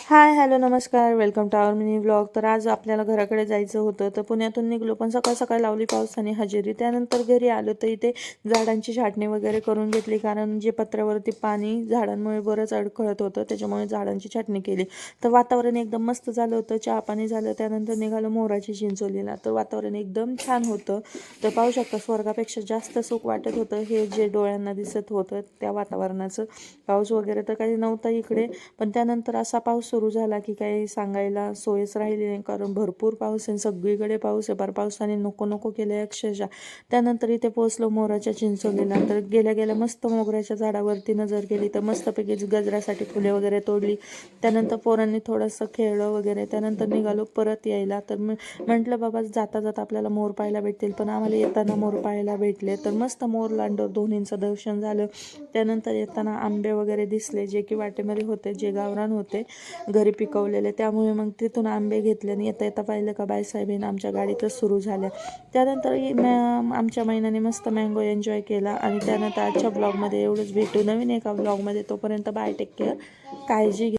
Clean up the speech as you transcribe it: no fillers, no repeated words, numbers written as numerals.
हाय hello नमस्कार, welcome to our mini vlog. तर आज आपल्याला घराकडे जायचं होतं, तर पुण्यातून निघलो, पण सकाळ सकाळ लावली पावसाने हजेरी. त्यानंतर घरी आलो तर इथे झाडांची छाटणी वगैरे करून घेतली, कारण जे पत्र्यावरती पाणी झाडांमुळे बरंच अडखळत होतं, त्याच्यामुळे झाडांची छाटणी केली. तर वातावरण एकदम मस्त झालं होतं, चहा पाणी झालं. त्यानंतर निघालो मोराची चिंचोलीला. तर वातावरण एकदम छान होतं. तर पाहू शकता, स्वर्गापेक्षा जास्त सुख वाटत होतं हे जे डोळ्यांना दिसत होतं त्या वातावरणाचं. पाऊस वगैरे तर काही नव्हता इकडे, पण त्यानंतर असा पाऊस सुरू झाला की काही सांगायला सोयच राहिली नाही, कारण भरपूर पाऊस आहे, सगळीकडे पाऊस आहे. पावसाने नको नको केले अक्षरशः. त्यानंतर इथे पोहोचलो मोराच्या चिंचोलीला. तर गेल्या गेल्या मस्त मोगऱ्याच्या झाडावरती नजर गेली, तर मस्तपैकी गजऱ्यासाठी फुले वगैरे तोडली. त्यानंतर पोरांनी थोडंसं खेळलं वगैरे. त्यानंतर निघालो परत यायला. तर म्हटलं बाबा जाता जाता आपल्याला मोर पाहायला भेटतील, पण आम्हाला येताना मोर पाहायला भेटले. तर मस्त मोर लांडोर दोन्हींचं दर्शन झालं. त्यानंतर येताना आंबे वगैरे दिसले, जे की वाटेमध्ये होते, जे गावरान होते घरी पिकवलेले. त्यामुळे मग तिथून आंबे घेतले आणि येता येता पाहिलं का बायसाहेबीन आमच्या गाडीतच सुरू झाल्या. त्यानंतर आमच्या महिन्याने मस्त मँगो एन्जॉय केला. आणि त्यानंतर आजच्या ब्लॉगमध्ये एवढंच. भेटू नवीन एका ब्लॉगमध्ये. तोपर्यंत बाय, टेक केअर, काळजी घ्या.